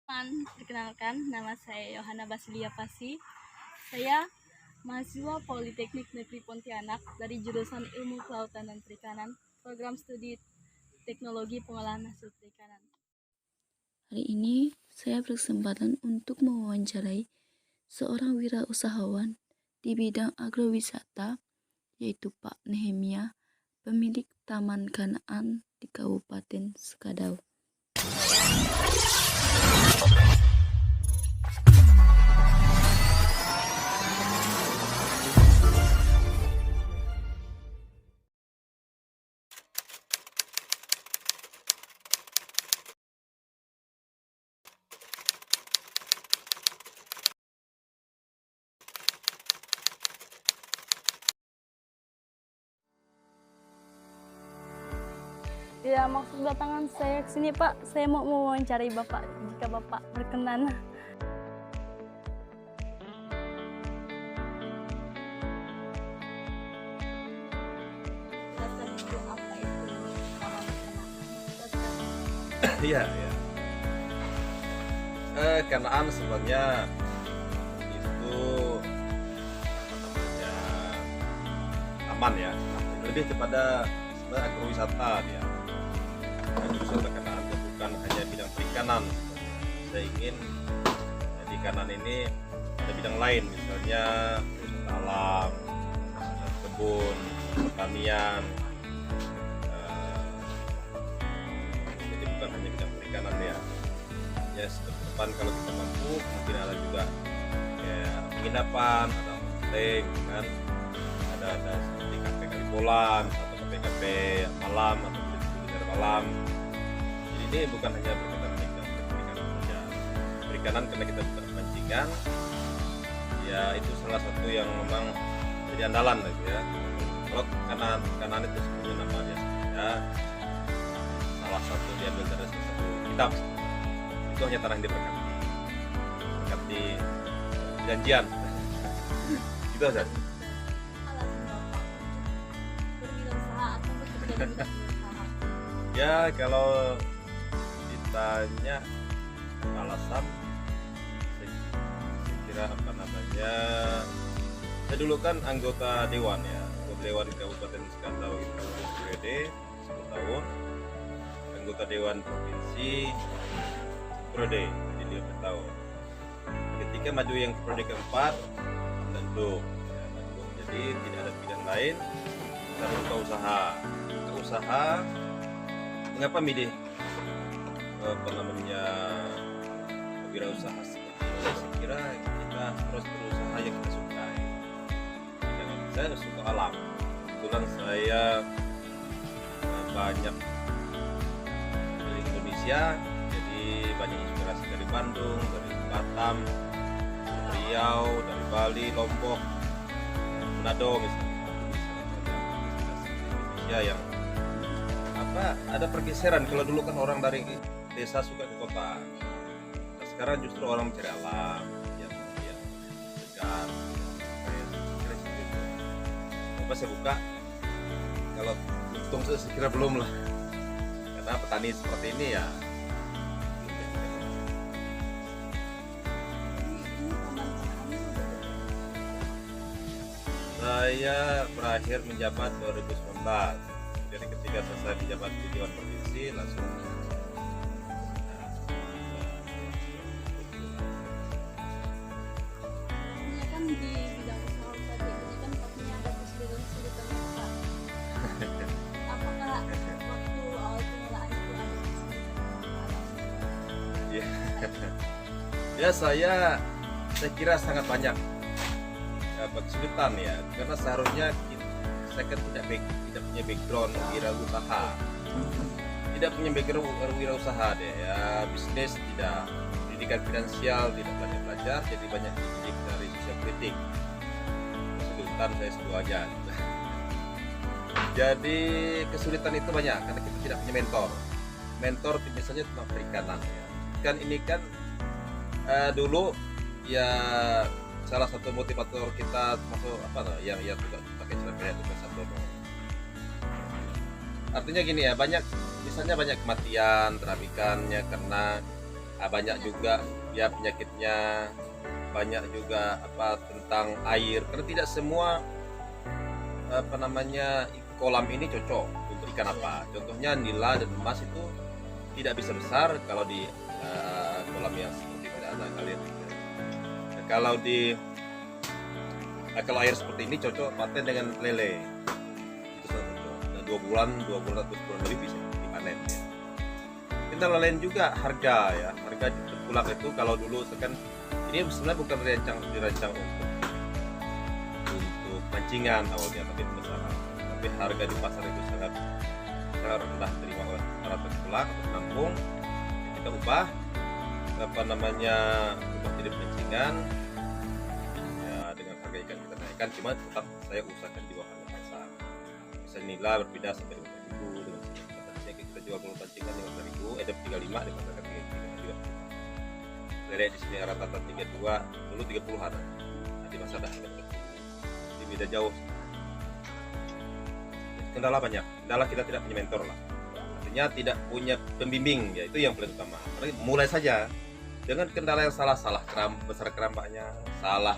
Perkenalkan, nama saya Yohana Basilia Pasi. Saya mahasiswa Politeknik Negeri Pontianak dari jurusan Ilmu Kelautan dan Perikanan, program studi Teknologi Pengolahan Hasil Perikanan. Hari ini saya berkesempatan untuk mewawancarai seorang wirausahawan di bidang agrowisata, yaitu Pak Nehemia, pemilik Taman Kanaan di Kabupaten Sekadau. Ya, maksud datangan saya ke sini, Pak, saya mau mewawancarai Bapak jika Bapak berkenan. Iya, iya. Kanaan sebenarnya itu apa namanya aman ya, lebih kepada sebenarnya agrowisata dia. Agrowisata Kanaan itu bukan hanya bidang perikanan. Saya ingin di Kanaan ini ada bidang lain, misalnya wisata alam, kebun, pertanian. Jadi bukan hanya bidang perikanan ya. Ya depan kalau kita mampu mungkin ada juga ya penginapan, ada homestay kan, ada seperti kafe Kalibolan atau kafe malam atau kuliner malam. Jadi ini bukan hanya berkaitan dengan perikanan saja, perikanan karena kita bukan pemancingan ya, itu salah satu yang memang jadi andalan lagi ya. Kalau kanan itu sebenarnya nama dia saja, salah satu diambil dari salah satu kitab, itu hanya tanah yang berkati janjian gitu aja. Alasan Bapak berwirausaha atau bekerja di bidang usaha? Ya kalau ditanya alasan, saya kira apa namanya, saya dulu kan anggota dewan ya, anggota dewan Kabupaten Sekadau itu periode 10 tahun, anggota dewan provinsi periode jadi 5 tahun. Ketika maju yang periode keempat tentu ya, jadi tidak ada pilihan lain, kita buka usaha. Mengapa milih apa namanya wirausaha seperti ini? Saya kira kita harus berusaha yang kita sukai. Dan saya suka alam, kebetulan saya banyak di Indonesia, jadi banyak inspirasi dari Bandung, dari Batam, dari Riau, dari Bali, Lombok, Manado misalnya. Inspirasi dari Indonesia yang ada pergeseran. Kalau dulu kan orang dari desa suka ke kota, nah, sekarang justru orang mencari alam yang segar. Coba saya buka, kalau untung saya kira belum lah, karena petani seperti ini ya. Saya berakhir menjabat 2019. Jadi ketika selesai menjabat di Dewan Provinsi langsung Pastinya kan di bidang usaha tadi ini kan pastinya ada kesulitan-kesulitan ya, Pak. Apakah waktu awal pengelolaan itu ada kesulitan? ya, ya saya kira sangat banyak kesulitan ya, karena seharusnya saya kan tidak punya background wirausaha, tidak punya background wirausaha deh ya, bisnis tidak, pendidikan finansial tidak banyak belajar, jadi banyak dididik dari sosial kritik. Kesulitan saya semuanya. Jadi kesulitan itu banyak karena kita tidak punya mentor misalnya tentang perikanan ya. Kan ini kan dulu ya salah satu motivator kita termasuk yang juga pakai cara itu satu. Artinya gini ya, misalnya banyak kematian terhadap ikannya karena banyak juga ya penyakitnya, banyak juga tentang air, karena tidak semua kolam ini cocok untuk ikan apa. Contohnya nila dan emas itu tidak bisa besar kalau di kolam yang seperti pada anak kalian. Nah, kalau air seperti ini cocok paten dengan lele, itu sangat cocok. Nah, 2 bulan atau sebulan lebih bisa dipanen ya. Kendala lain juga harga ya, harga tengkulak itu kalau dulu kan ini sebenarnya bukan dirancang untuk pancingan awalnya, tapi pembesaran. Tapi harga di pasar itu sangat rendah diterima oleh para tengkulak atau penampung. Kita ubah ubah jadi pancingan ya, dengan harga ikan kita naikkan, cuma tetap saya usahakan di bawah harga pasar. Misalnya nila berbeda sampai 5.000 dengan kita jual kalau pancingan 5.000, ada 35 di pasar 33 juga. Lele di sini rata-rata 32, dulu 30-an. Nah, di masa dah jadi beda jauh. Kendala banyak. Kendala kita tidak punya mentor lah. Artinya tidak punya pembimbing, ya itu yang paling utama. Apalagi mulai saja dengan kendala yang salah besar kerambaknya, salah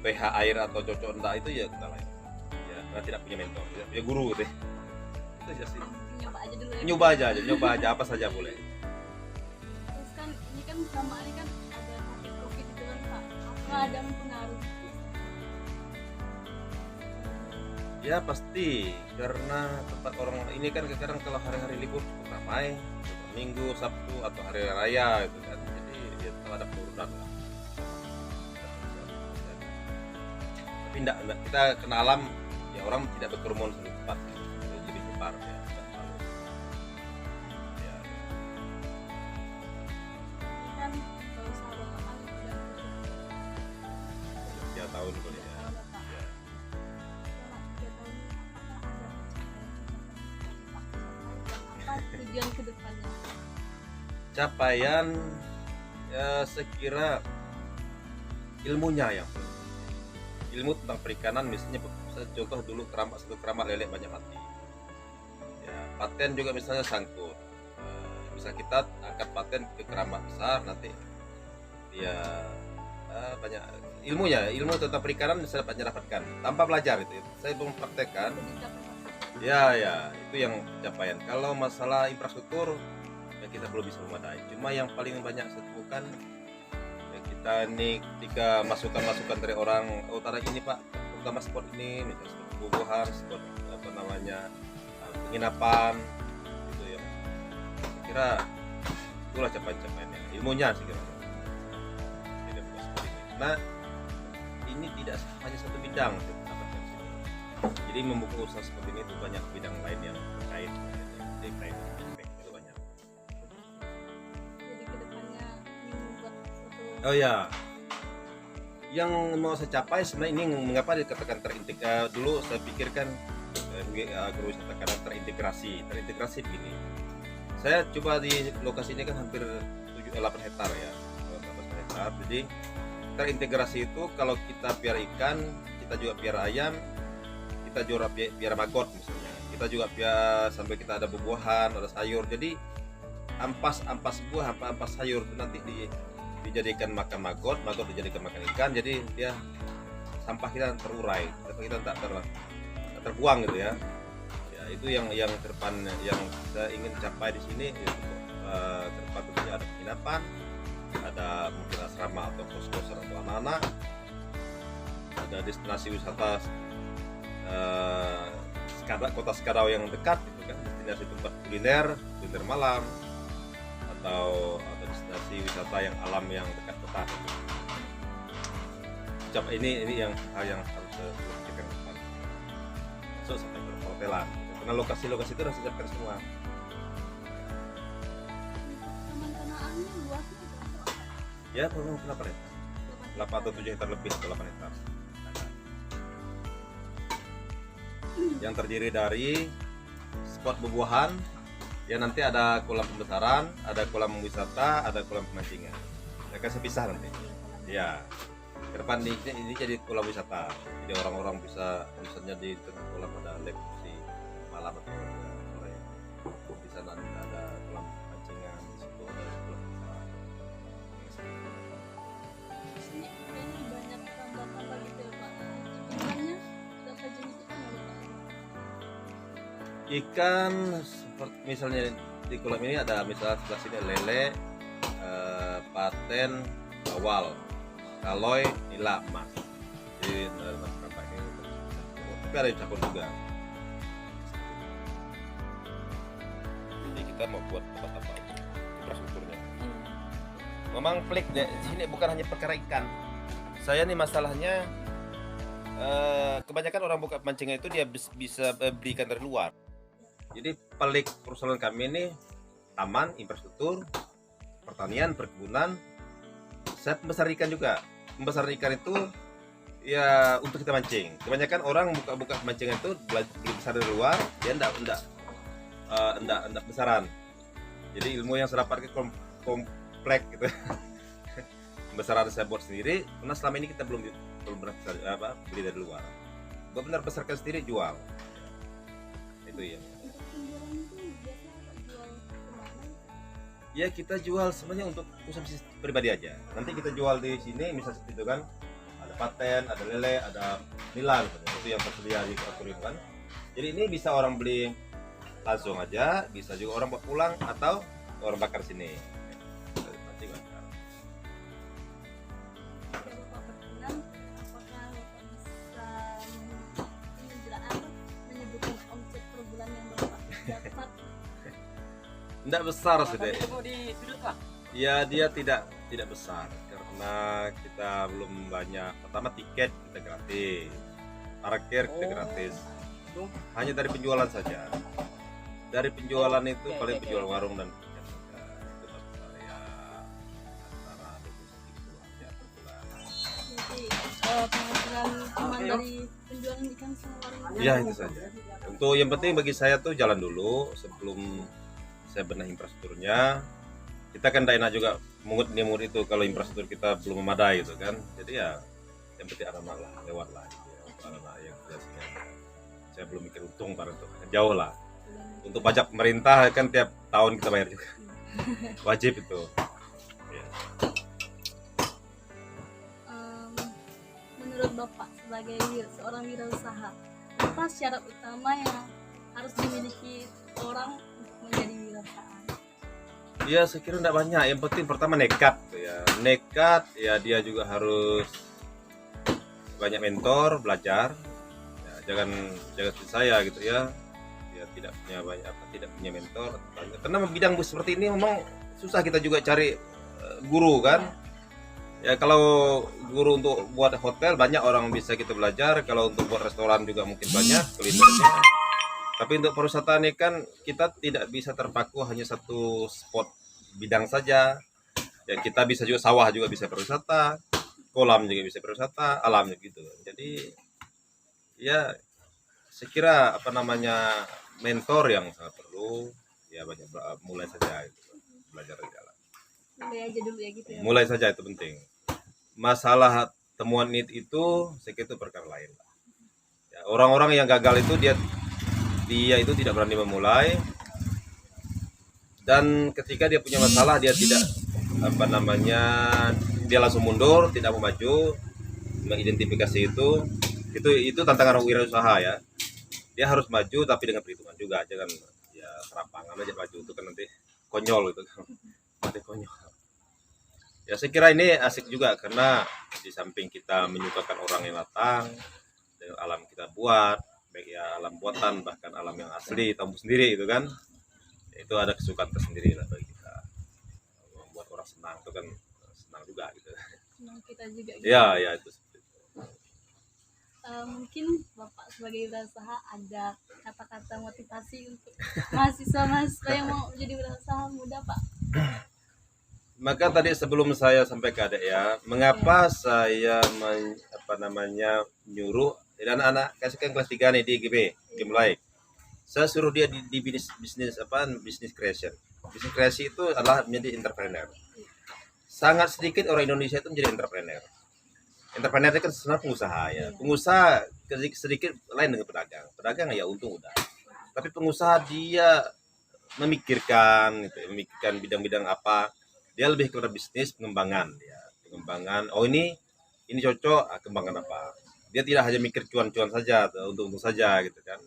pH air atau cocok enggak, itu ya kendala. Ya, karena tidak punya mentor, tidak punya guru deh. Itu aja sih. Nyoba aja dulu ya. Nyoba aja apa saja boleh. Terus kan ini kan sama ini kan ada sakit covid itu kan Pak. Apa ada mempengaruhi? Ya pasti, karena tempat orang ini kan sekarang kalau hari-hari libur cukup ramai, Minggu, Sabtu atau hari raya gitu kan, jadi ya tetap ada penurunan lah. Tapi enggak, kita kena alam ya, orang tidak berkerumun satu tempat, jadi nyebar ya, tidak terlalu. Ya. Ini kan kalau sahabat makan udah 3 tahun boleh ya. Tujuan ke depannya. Capaian ya, sekira ilmunya yang penting. Ilmu tentang perikanan, misalnya contoh dulu satu kerambak lele banyak mati ya, paten juga misalnya sangkut, bisa kita angkat paten ke kerambak besar, nanti dia banyak ilmu tentang perikanan bisa dapatkan tanpa belajar. Itu saya belum praktekkan ya, itu yang capaian. Kalau masalah infrastruktur ya kita belum bisa memadai, cuma yang paling banyak saya temukan ya, kita nih ketika masukan dari orang utara ini Pak, terutama spot ini misalnya spot bubuhan, spot penginapan gitu ya, saya kira itulah capaian-capaiannya, ilmunya sih kira tidak bukan seperti ini, karena ini tidak hanya satu bidang. Jadi membuka usaha seperti ini itu banyak bidang lain yang terkait, itu banyak. Jadi kedepannya ingin membuat suatu. Oh ya, yang mau saya capai sebenarnya ini mengapa dikatakan terintegrasi. Dulu saya pikirkan agrowisata karena terintegrasi begini. Saya coba di lokasi ini kan hampir 8 hektar ya, 8 hektar. Jadi terintegrasi itu kalau kita piara ikan, kita juga piara ayam, kita juga piara maggot misalnya, kita juga piara sampai kita ada buah-buahan, ada sayur. Jadi ampas buah, ampas sayur itu nanti dijadikan makan maggot dijadikan makan ikan. Jadi dia sampah kita terurai, kita tak terbuang gitu ya. Ya itu yang terdepan yang saya ingin capai di sini. Terdepan tentunya ada penginapan, ada mungkin asrama atau kos-kosan atau anak-anak, ada destinasi wisata kota Skadau yang dekat gitu kan, destinasi tempat kuliner malam, atau destinasi wisata yang alam yang dekat kota. Ini yang hal yang harus kita lakukan. So sampai ke perhotelan, karena lokasi-lokasi itu harus disiapkan semua. Taman Kanaannya luasnya berapa? Ya kurang 8 hektar, 8 atau 7 hektar lebih atau 8 hektar. Yang terdiri dari spot buah-buahan ya, nanti ada kolam pembesaran, ada kolam wisata, ada kolam pemancingan. Mereka sepisah nanti ya, ke depan ini jadi kolam wisata, jadi orang-orang bisa misalnya di tengah kolam ada lab di malam atau sore, di sana ada kolam pemancingan, di situ ada kolam wisata. Ikan seperti misalnya di kolam ini ada misalnya sebelah sini lele, paten, bawal, kaloy, nila, emas. Jadi dalam kapal ini tapi ada yang campur juga. Jadi kita mau buat tempat apa infrastrukturnya. Memang pelik deh, di sini bukan hanya perkara ikan. Saya nih masalahnya kebanyakan orang buka pancingan itu dia bisa beli ikan dari luar. Jadi pelik perusahaan kami ini taman, infrastruktur, pertanian, perkebunan, saya pembesar ikan juga. Pembesar ikan itu ya untuk kita mancing. Kebanyakan orang buka pancingan itu beli besar dari luar, dia enggak besaran. Jadi ilmu yang saya dapatkan kompleks gitu. Pembesaran saya buat sendiri, karena selama ini kita belum pernah beli dari luar. Benar besarkan sendiri jual. Itu ya. Ya kita jual sebenarnya untuk usaha bisnis pribadi aja. Nanti kita jual di sini misalnya seperti itu kan. Ada paten, ada lele, ada nila itu yang tersedia di akuarium kan. Jadi ini bisa orang beli langsung aja, bisa juga orang bawa pulang atau orang bakar sini. Tidak besar sudah. Ya dia tidak besar karena kita belum banyak. Pertama tiket kita gratis, parkir kita gratis. Hanya dari penjualan saja. Dari penjualan itu paling penjual warung dan tiket saja. Itu besar ya antara 20-30 aja per bulan. Jadi penghasilan cuma dari penjualan ikan sama warung. Ya itu saja. Untuk yang penting bagi saya tuh jalan dulu sebelum saya benahi infrastrukturnya. Kita kan tidak enak juga mengut itu kalau infrastruktur kita belum memadai gitu kan. Jadi ya yang penting anak lah lewat lah gitu ya. Anak yang biasanya saya belum mikir untung pada itu jauh lah. Untuk pajak pemerintah kan tiap tahun kita bayar juga. Wajib itu. Ya. Menurut Bapak sebagai seorang wirausaha, apa syarat utama yang harus dimiliki orang untuk menjadi wirausaha? Ya saya kira tidak banyak. Yang penting pertama nekat ya. Nekat ya dia juga harus banyak mentor, belajar. Ya, jangan seperti saya gitu ya. Dia tidak punya mentor. Karena bidang seperti ini memang susah kita juga cari guru kan. Ya kalau guru untuk buat hotel banyak orang bisa kita belajar. Kalau untuk buat restoran juga mungkin banyak kulinernya. Tapi untuk pariwisata ini kan kita tidak bisa terpaku hanya satu spot bidang saja. Ya kita bisa juga sawah juga bisa pariwisata, kolam juga bisa pariwisata, alam gitu. Jadi ya saya kira mentor yang sangat perlu. Ya banyak mulai saja gitu. Belajar di jalan. Mulai aja dulu ya gitu ya. Mulai saja itu penting. Masalah temuan itu saya kira itu perkara lain. Ya, orang-orang yang gagal itu dia itu tidak berani memulai, dan ketika dia punya masalah dia tidak dia langsung mundur, tidak mau maju mengidentifikasi itu tantangan orang wirausaha ya. Dia harus maju tapi dengan perhitungan juga, jangan ya serampangan aja maju itu kan nanti konyol gitu kan. Nanti konyol. Ya saya kira ini asik juga karena di samping kita menyukakan orang yang datang dengan alam kita buat, baik ya alam buatan bahkan alam yang asli tumbuh sendiri itu kan, itu ada kesukaan tersendiri lah bagi kita. Membuat orang senang itu kan senang juga gitu. Senang kita juga gitu. Ya itu. Mungkin Bapak sebagai wirausaha ada kata-kata motivasi untuk mahasiswa yang mau menjadi wirausaha muda Pak? Maka tadi sebelum saya sampai ke adek ya, mengapa saya nyuruh anak-anak kasih kelas 3 nih di IGB dimulai. Saya suruh dia di bisnis creation. Bisnis kreasi itu adalah menjadi entrepreneur. Sangat sedikit orang Indonesia itu menjadi entrepreneur. Entrepreneur itu kan sebenarnya pengusaha ya. Pengusaha sedikit lain dengan pedagang. Pedagang ya untung udah. Tapi pengusaha dia memikirkan bidang-bidang apa. Dia lebih kepada bisnis pengembangan ya. Pengembangan, ini cocok, kembangkan apa. Dia tidak hanya mikir cuan-cuan saja, untung-untung saja gitu kan.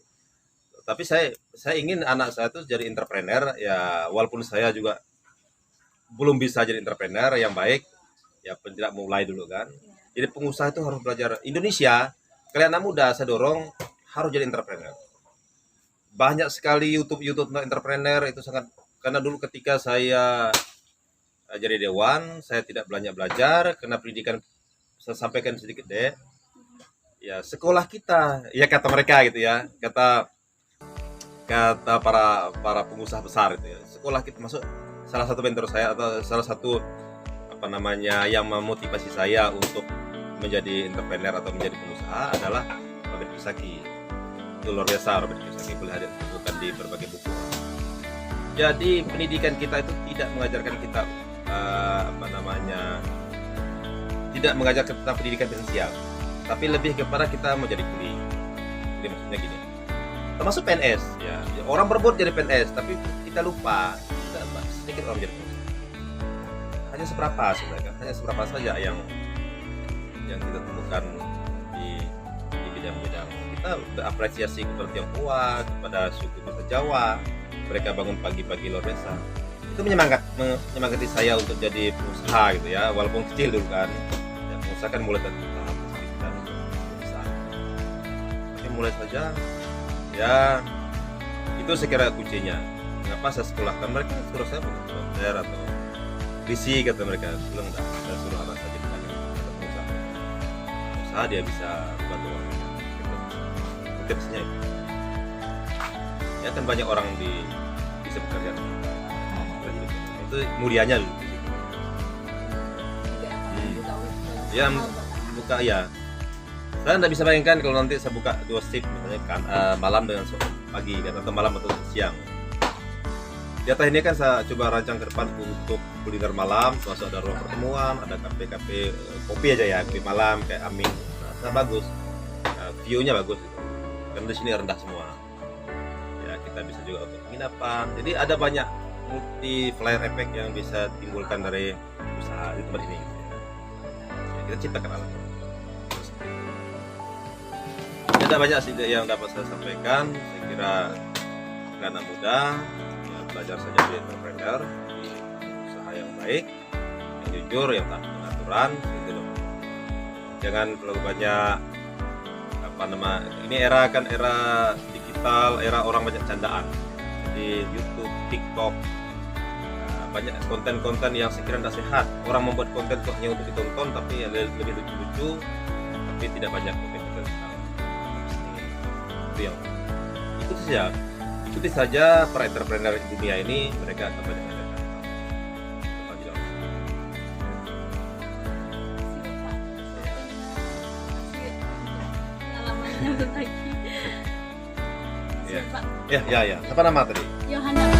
tapi saya ingin anak saya tuh jadi entrepreneur ya, walaupun saya juga belum bisa jadi entrepreneur yang baik ya, tidak mulai dulu kan. Jadi pengusaha itu harus belajar. Indonesia, kalian anak muda saya dorong harus jadi entrepreneur. Banyak sekali YouTube untuk entrepreneur itu sangat, karena dulu ketika saya jadi dewan, saya tidak belajar karena pendidikan. Saya sampaikan sedikit deh. Ya, sekolah kita, ya kata mereka gitu ya, kata para pengusaha besar itu ya. Sekolah kita masuk, salah satu mentor saya atau salah satu yang memotivasi saya untuk menjadi entrepreneur atau menjadi pengusaha adalah Robert Kiyosaki. Itu luar biasa, Robert Kiyosaki, boleh disebutkan di berbagai buku. Jadi pendidikan kita itu tidak mengajarkan kita tidak mengajarkan tentang pendidikan finansial, tapi lebih kepada kita mau jadi kuli. Jadi maksudnya gini, termasuk PNS ya, orang berbuat jadi PNS, tapi kita lupa sedikit orang jadi pengusaha. Hanya seberapa saja yang kita temukan di bidang-bidang. Kita berapresiasi kepada Tionghoa, kepada suku Nusa Jawa, mereka bangun pagi-pagi luar biasa. Itu menyemangati saya untuk jadi pengusaha gitu ya, walaupun kecil dulu kan. Ya, pengusaha kan mulai dari tahap kita pengusaha. Tapi mulai saja ya, itu saya kira kuncinya. Mengapa saya sekolahkan mereka, suruh saya dokter atau visi, kata mereka. Bilang enggak, saya suruh anak saya jadi pengusaha dia bisa bantu orang gitu. Motivasinya itu ya, kan banyak orang bisa bekerja itu mulianya dulu ya, buka ya. Saya tidak bisa bayangkan kalau nanti saya buka 2 shift misalnya kan, malam dengan pagi kan, atau malam atau siang. Di atas ini kan saya coba rancang ke depan untuk kuliner malam, termasuk ada ruang pertemuan, ada kafe kopi aja ya, kopi malam kayak Amin. Nah, bagus, view-nya bagus, karena di sini rendah semua. Ya, kita bisa juga untuk penginapan. Jadi ada banyak multi flyer effect yang bisa timbulkan dari usaha di tempat ini. Ya, kita ciptakan alat. Ada banyak sih yang dapat saya sampaikan. Saya kira anak muda belajar saja di entrepreneur, di usaha yang baik, yang jujur, yang taat dengan aturan, gitu loh. Jangan terlalu banyak ini era kan era digital, era orang banyak candaan. Jadi YouTube, TikTok, banyak konten-konten yang sekiranya tidak sehat. Orang membuat konten itu hanya untuk ditonton, tapi lebih lucu-lucu, tapi tidak banyak konten-konten tentang bisnis. Itu yang ikuti saja para entrepreneur di dunia ini, mereka akan banyak mengajarkan pengalamannya lagi. ya. Apa nama tadi? Yohana.